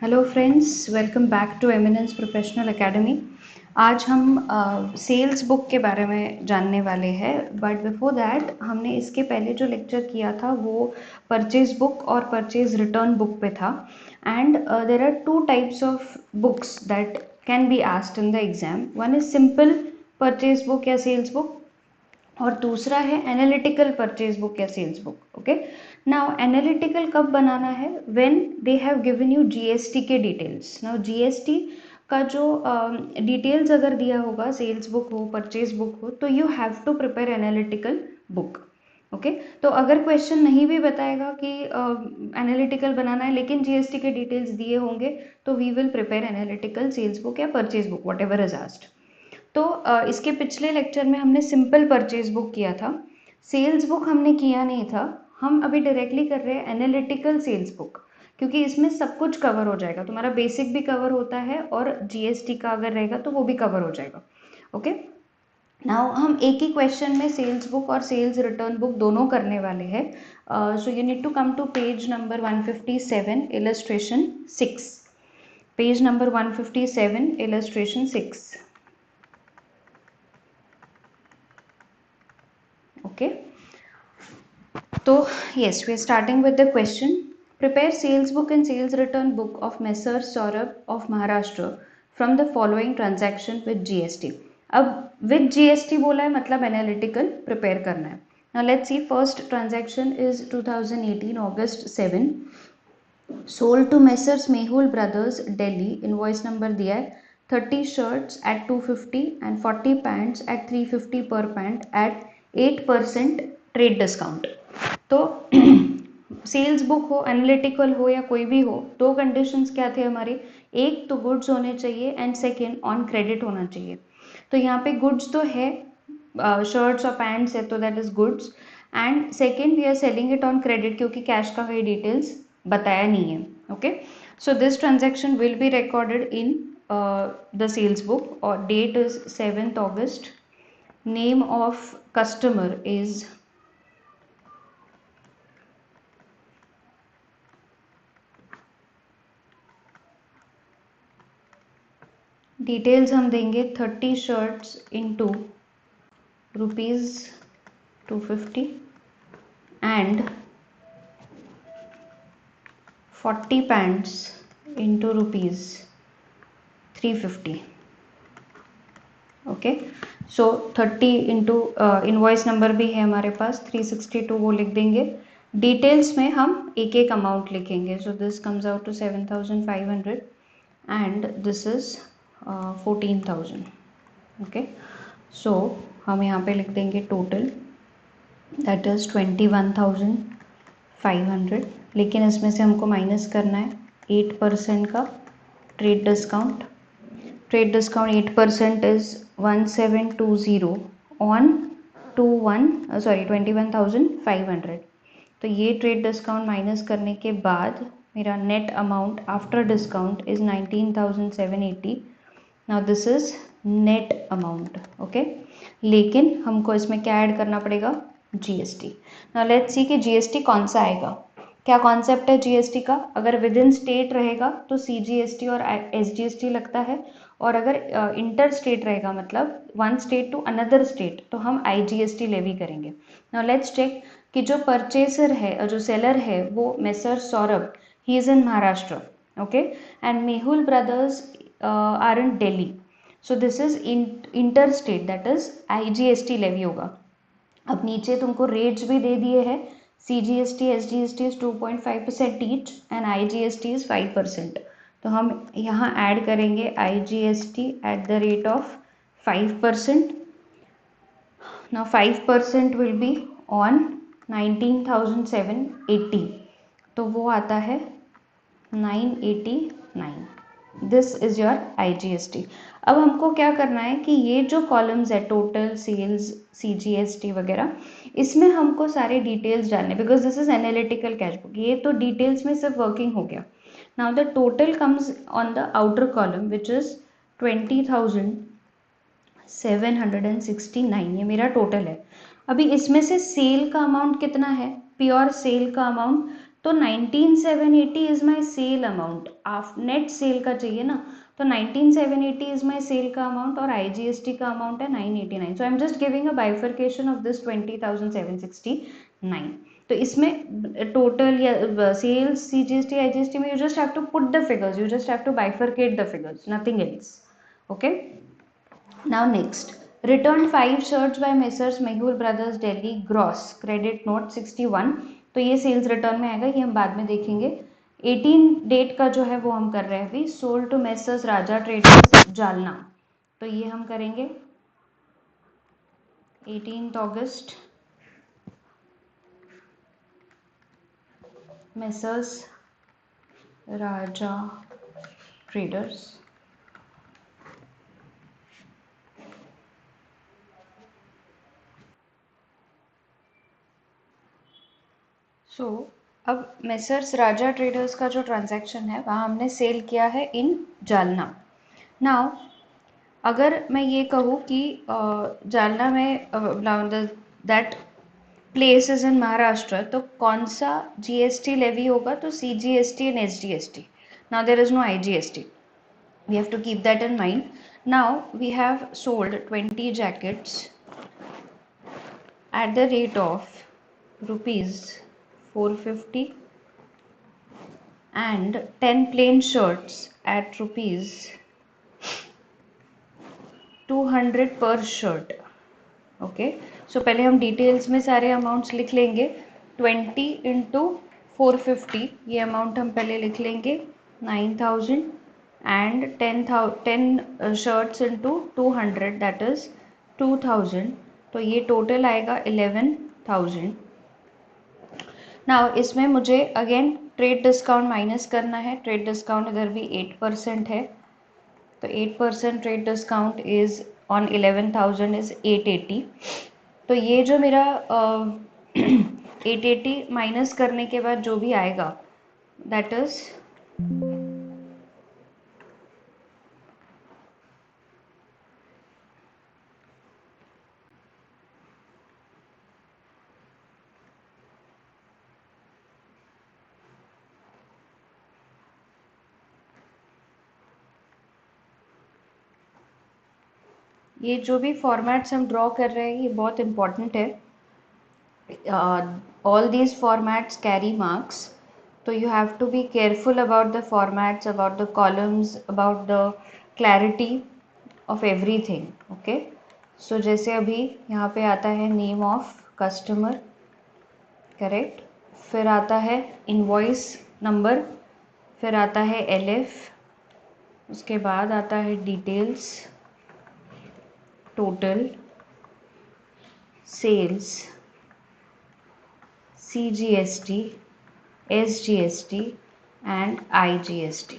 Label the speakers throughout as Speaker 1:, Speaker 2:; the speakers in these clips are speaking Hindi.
Speaker 1: Hello friends, welcome back to eminence professional academy. आज हम सेल्स बुक के बारे में जानने वाले हैं, बट बिफोर दैट हमने इसके पहले जो लेक्चर किया था वो परचेज बुक और परचेज रिटर्न बुक पे था। And there are two types of books that can be asked in the exam. One is simple purchase book या सेल्स बुक, और दूसरा है एनालिटिकल परचेज बुक या sales book. Okay, now analytical कब बनाना है? When they have given you GST के डिटेल्स। नाउ जीएसटी का जो डिटेल्स अगर दिया होगा, सेल्स बुक हो परचेज बुक हो, तो you have to prepare analytical book. Okay, तो अगर क्वेश्चन नहीं भी बताएगा कि एनालिटिकल बनाना है लेकिन जीएसटी के डिटेल्स दिए होंगे, तो we will prepare analytical sales book या purchase book, whatever is asked. तो इसके पिछले लेक्चर में हमने सिंपल परचेज बुक किया था, सेल्स बुक हमने किया नहीं था। हम अभी डायरेक्टली कर रहे हैं एनालिटिकल सेल्स बुक, क्योंकि इसमें सब कुछ कवर हो जाएगा। तुम्हारा बेसिक भी कवर होता है और जीएसटी का अगर रहेगा तो वो भी कवर हो जाएगा। ओके, नाउ हम एक ही क्वेश्चन में सेल्स बुक और सेल्स रिटर्न बुक दोनों करने वाले हैं। So you need to come to page number 157 illustration 6। Page number 157 illustration 6। Okay, so yes, we are starting with the question. Prepare sales book and sales return book of Messrs Saurabh of Maharashtra from the following transaction with GST. अब with GST बोला है मतलब analytical prepare करना है. Now let's see, first transaction is 2018 August 7, sold to Messrs Mehul Brothers Delhi, invoice number दिया है, 30 shirts at 250 and 40 pants at 350 per pant at 8% trade discount. तो सेल्स बुक हो, एनालिटिकल हो या कोई भी हो, दो कंडीशंस क्या थे हमारे? एक तो गुड्स होने चाहिए एंड सेकेंड ऑन क्रेडिट होना चाहिए। तो यहाँ पे गुड्स तो है, शर्ट्स और पैंट्स है, तो that is goods. And second, we are selling it on credit, क्योंकि कैश का कोई डिटेल्स बताया नहीं है। Okay, so this transaction will be recorded in the sales book और date is 7th August. Name of customer is details हम देंगे 30 shirts into ₹250 and 40 pants into ₹350। Okay, so 30 into invoice number भी है हमारे पास 362, वो लिख देंगे। डिटेल्स में हम एक एक अमाउंट लिखेंगे। So this comes out to 7,500 and this is 14,000। Okay, so हम यहाँ पे लिख देंगे टोटल, दैट इज 21,500, लेकिन इसमें से हमको माइनस करना है 8% का trade discount. Trade discount 8% is 1720 on 21,500। तो ये ट्रेड डिस्काउंट माइनस करने के बाद मेरा net amount after discount is 19,780। Now this is net amount. Okay, लेकिन हमको इसमें क्या ऐड करना पड़ेगा? जीएसटी। नाउ लेट्स सी कि जीएसटी कौन सा आएगा। क्या कॉन्सेप्ट है जीएसटी का? अगर विद इन स्टेट रहेगा तो सीजीएसटी और एसजीएसटी लगता है, और अगर इंटर स्टेट रहेगा मतलब one state to another state, तो हम आईजीएसटी लेवी करेंगे। नाउ लेट्स चेक कि जो परचेसर है, जो सेलर है, वो Messrs Saurabh, he is in Maharashtra. Okay, and Mehul brothers are in Delhi. So this is inter state, that is IGST levy होगा। अब नीचे तुमको रेट्स भी दे दिए हैं, CGST SGST is 2.5% each and IGST is 5%। तो हम यहाँ ऐड करेंगे IGST at the rate of 5%। Now 5% will be on 19,780, तो वो आता है 989। This is your IGST. अब हमको क्या करना है कि ये जो कॉलम्स है, टोटल, सेल्स, सीजीएसटी वगैरह, इसमें हमको सारे डिटेल्स डालने, because this is analytical cash book. ये तो डिटेल्स में सिर्फ वर्किंग हो गया। Now the total comes on the outer column which is 20,769, ये मेरा टोटल है। अभी इसमें से सेल का अमाउंट कितना है? प्योर सेल का अमाउंट तो 19,780 is my sale amount, net sale का चाहिए ना, तो 19,780 इज माई सेल का अमाउंट और IGST का अमाउंट है 989. So I am just giving a bifurcation of this 20,769. तो इसमें टोटल या सेल्स CGST IGST में you just have to put the figures, you just have to bifurcate the figures, nothing else. Okay, now next, return 5 shirts by messrs Mehul Brothers Delhi, gross credit note 61. तो ये सेल्स रिटर्न में आएगा, ये हम बाद में देखेंगे. 18 डेट का जो है वो हम कर रहे हैं अभी, sold to Messrs Raja traders Jalna. तो ये हम करेंगे 18 अगस्त, मेसर्स राजा ट्रेडर्स. सो अब मेसर्स राजा ट्रेडर्स का जो ट्रांजैक्शन है वहाँ हमने सेल किया है इन जालना. नाउ अगर मैं ये कहूँ कि जालना में that place is in Maharashtra, तो कौन सा GST लेवी होगा, तो CGST and SGST. Now there is no IGST, we have to keep that in mind. Now we have sold 20 jackets at the rate of rupees 450 and 10 plain shirts at rupees 200 per shirt. Okay, सो पहले हम डिटेल्स में सारे अमाउंट्स लिख लेंगे. 20 इंटू 450, ये अमाउंट हम पहले लिख लेंगे 9,000 and 10 shirts into 200 that is 2,000. तो ये टोटल आएगा 11,000. नाउ इसमें मुझे अगेन ट्रेड डिस्काउंट माइनस करना है. ट्रेड डिस्काउंट इधर भी 8% है, तो 8% trade discount is on 11,000 is 880. तो ये जो मेरा 880 माइनस करने के बाद जो भी आएगा दैट इज ये जो भी फॉर्मेट्स हम ड्रॉ कर रहे हैं ये बहुत इंपॉर्टेंट है. all these formats carry marks, so you have to be careful about the formats, about the columns, about the clarity of everything. okay, so जैसे अभी यहाँ पे आता है नेम ऑफ कस्टमर, करेक्ट, फिर आता है इनवॉइस नंबर, फिर आता है LF, उसके बाद आता है details, total, sales, CGST, SGST and IGST.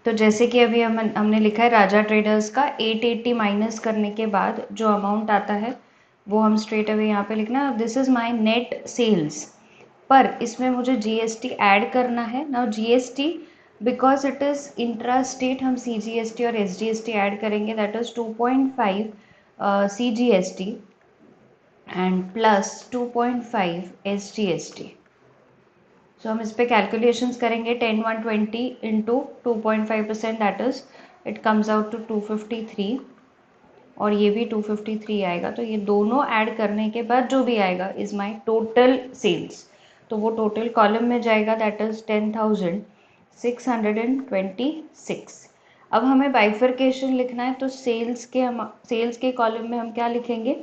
Speaker 1: तो जैसे कि अभी हमने लिखा है राजा ट्रेडर्स का 880 माइनस करने के बाद जो अमाउंट आता है वो हम स्ट्रेट अवे यहाँ पे लिखना. This is my net sales, पर इसमें मुझे GST ऐड करना है. Now GST because it is intra state, हम CGST और SGST ऐड करेंगे, that is 2.5 CGST and plus 2.5 SGST. So हम इस पे कैलकुलेशंस करेंगे. 10 120 into 2.5% that is it comes out to 253 और ये भी 253 आएगा. तो ये दोनों ऐड करने के बाद जो भी आएगा इज माई टोटल सेल्स. तो वो टोटल कॉलम में जाएगा, दैट इज 10,626. अब हमें बाइफर्केशन लिखना है, तो सेल्स के कॉलम में हम क्या लिखेंगे,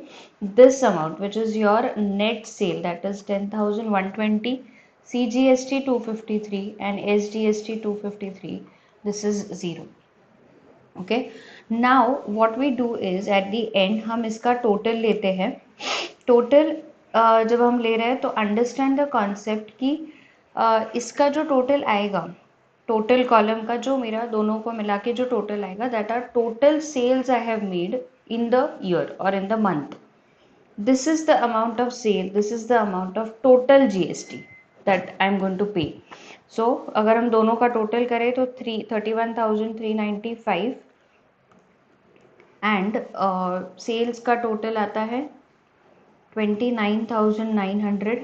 Speaker 1: this amount which is your net cell that is 10,120, CGST 253 and SGST 253, this is 0. okay, now what we do is at the end हम इसका टोटल लेते हैं. टोटल जब हम ले रहे हैं तो अंडरस्टैंड द कॉन्सेप्ट कि इसका जो टोटल आएगा, टोटल कॉलम का जो मेरा दोनों को मिला के जो टोटल आएगा, that are total sales I have made in the year और in the month. this is the amount of sale, this is the amount of total GST that I am going to pay. so अगर हम दोनों का टोटल करें तो 31,395 एंड सेल्स का टोटल आता है 29,900,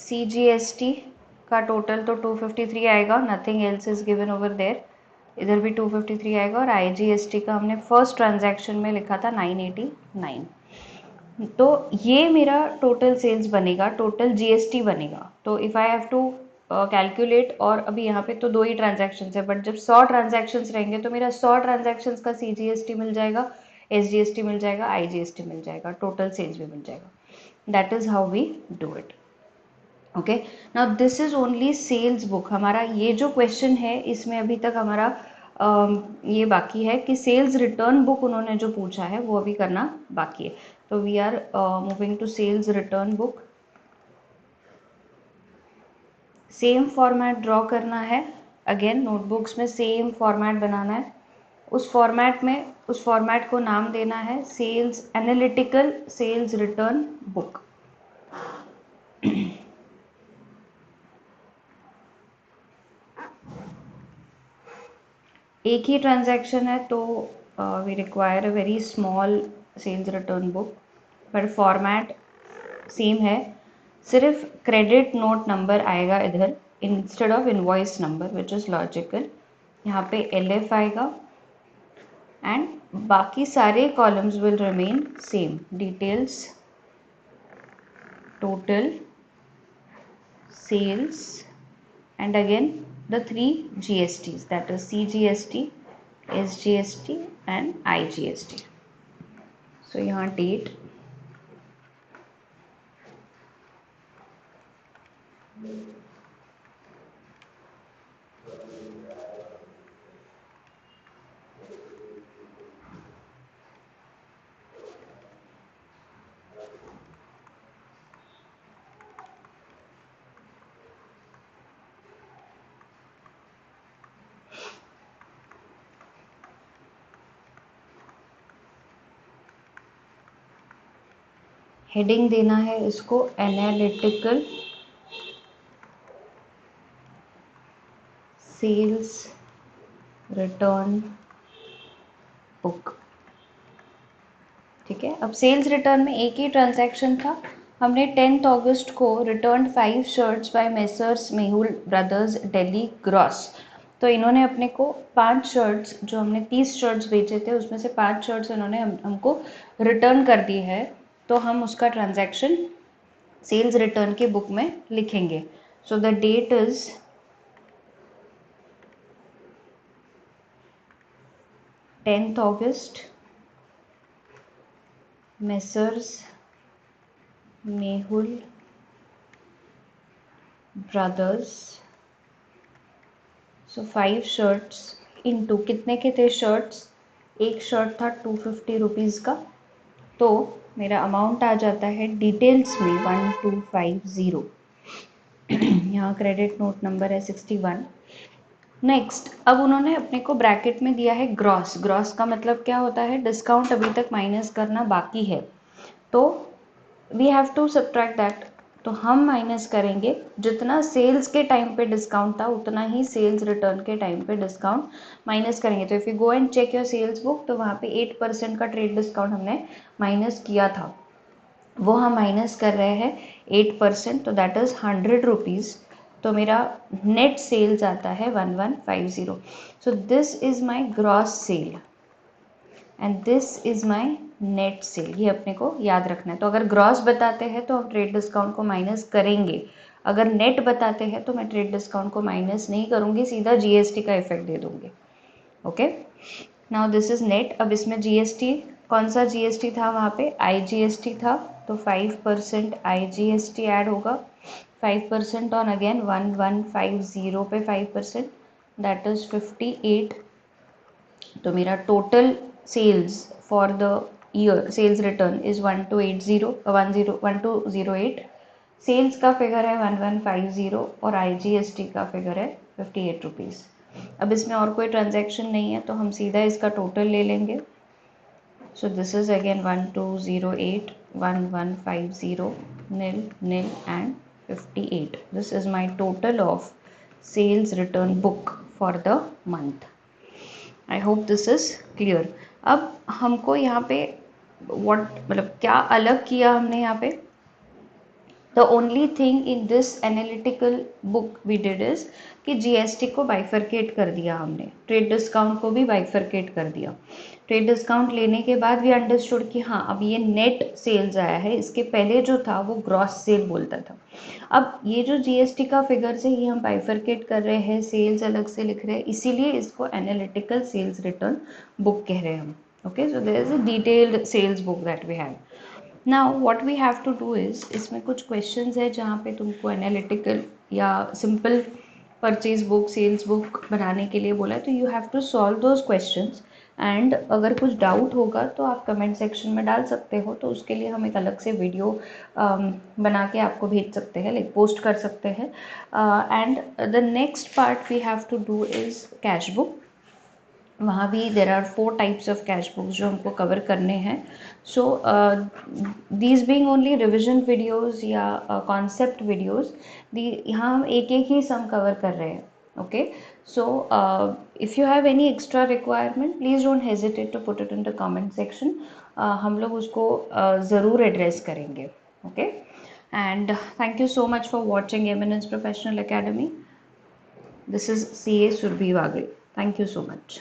Speaker 1: CGST का टोटल तो 253 आएगा, nothing else is given over there, इधर भी 253 आएगा। और IGST का हमने फर्स्ट ट्रांजैक्शन में लिखा था 989। तो ये मेरा टोटल सेल्स बनेगा, टोटल GST बनेगा। तो if I have to calculate, और अभी यहाँ पे तो 2 ही ट्रांजैक्शंस है, बट जब 100 ट्रांजैक्शंस रहेंगे तो मेरा 100 ट्रांजैक्शंस का CGST मिल जाएगा, SGST मिल जाएगा, IGST मिल जाएगा, टोटल सेल्स भी मिल जाएगा। That is how we do it. Okay, now this is only sales book. हमारा ये जो क्वेश्चन है इसमें अभी तक हमारा ये बाकी है कि सेल्स रिटर्न बुक उन्होंने जो पूछा है वो अभी करना बाकी है। तो we are moving to sales return book. Same format draw करना है, अगेन नोटबुक्स में सेम फॉर्मेट बनाना है। उस फॉर्मेट को नाम देना है sales analytical sales return book. एक ही ट्रांजैक्शन है तो we require a very small sales return book, पर फॉर्मेट सेम है, सिर्फ क्रेडिट नोट नंबर आएगा इधर instead of invoice number, which is logical. यहाँ पे LF आएगा एंड बाकी सारे columns will remain same, details, total, sales, and again the 3 GSTs, that is CGST, SGST and IGST. So यहाँ date, हेडिंग देना है इसको एनालिटिकल सेल्स रिटर्न बुक। ठीक है, अब सेल्स रिटर्न में एक ही ट्रांजैक्शन था, हमने 10th अगस्त को return 5 shirts by messrs Mehul Brothers Delhi gross. तो इन्होंने अपने को 5 शर्ट्स, जो हमने 30 शर्ट्स बेचे थे उसमें से 5 शर्ट्स इन्होंने हमको रिटर्न कर दी है, तो हम उसका ट्रांजैक्शन सेल्स रिटर्न के बुक में लिखेंगे। So the date is 10th August, Messrs Mehul Brothers. So 5 shirts into कितने के थे शर्ट्स, एक शर्ट था 250 रुपीज़ का, तो मेरा अमाउंट आ जाता है डिटेल्स में 1250। यहाँ क्रेडिट नोट नंबर है 61। नेक्स्ट, अब उन्होंने अपने को ब्रैकेट में दिया है ग्रॉस। ग्रॉस का मतलब क्या होता है, डिस्काउंट अभी तक माइनस करना बाकी है, तो we have to subtract that. तो हम माइनस करेंगे जितना सेल्स के टाइम पे डिस्काउंट था उतना ही सेल्स रिटर्न के टाइम पे डिस्काउंट माइनस करेंगे। तो if you go and check your sales book, तो वहाँ पे 8% का ट्रेड डिस्काउंट हमने माइनस किया था, वो हम माइनस कर रहे हैं 8%, तो दैट इज़ 100 रुपीज़। तो मेरा नेट सेल्स आता है 1150। So this is my gross sale and this is my net sale, ये अपने को याद रखना है। तो अगर ग्रॉस बताते हैं तो हम ट्रेड डिस्काउंट को माइनस करेंगे, अगर नेट बताते हैं तो मैं ट्रेड डिस्काउंट को माइनस नहीं करूँगी, सीधा GST का इफेक्ट दे दूँगी। Okay, now this is net. अब इसमें GST, कौन सा GST था वहाँ पे, IGST था, तो 5% IGST ऐड होगा, 5% ऑन अगेन 1150 पे 5%, दैट इज़ 58। तो मेरा total sales for the year, sales return is 1208। Sales का फिगर है 1150 और IGST का फिगर है 58 रुपीज़। अब इसमें और कोई ट्रांजैक्शन नहीं है तो हम सीधा इसका टोटल ले लेंगे। सो this is again 1208, 1150, nil nil and 58. This is my total of sales return book for the month. I hope this is clear. अब हमको यहाँ पे what मतलब क्या अलग किया हमने यहाँ पे, The only thing in this analytical book we did is कि जीएसटी को बाइफरकेट कर दिया हमने, ट्रेड डिस्काउंट को भी बाइफरकेट कर दिया। ट्रेड डिस्काउंट लेने के बाद भी अंडरस्टूड कि हाँ अब ये नेट सेल्स आया है, इसके पहले जो था वो ग्रॉस सेल बोलता था। अब ये जो जीएसटी का फिगर्स है ये हम बाइफरकेट कर रहे हैं, सेल्स अलग से लिख रहे हैं, इसीलिए इसको एनालिटिकल सेल्स रिटर्न बुक कह रहे हैं हम। Okay, so there is a detailed sales book that we have. Now what we have to do is, इसमें कुछ क्वेश्चंस है जहाँ पे तुमको एनालिटिकल या simple purchase book, sales book बनाने के लिए बोला है, तो you have to solve those questions. And अगर कुछ डाउट होगा तो आप कमेंट सेक्शन में डाल सकते हो, तो उसके लिए हम एक अलग से वीडियो बना के आपको भेज सकते हैं, लाइक पोस्ट कर सकते हैं। And the next part we have to do is cash book. वहाँ भी there are 4 types of cash books जो हमको कवर करने हैं। So these being only revision videos या कॉन्सेप्ट वीडियोज़, यहाँ हम एक एक ही सम कवर कर रहे हैं। Okay, so if you have any extra requirement please don't hesitate to put it in the comment section, हम लोग उसको ज़रूर एड्रेस करेंगे। Okay, and thank you so much for watching Eminence Professional Academy. This is CA Surbhi Wagre. Thank you so much.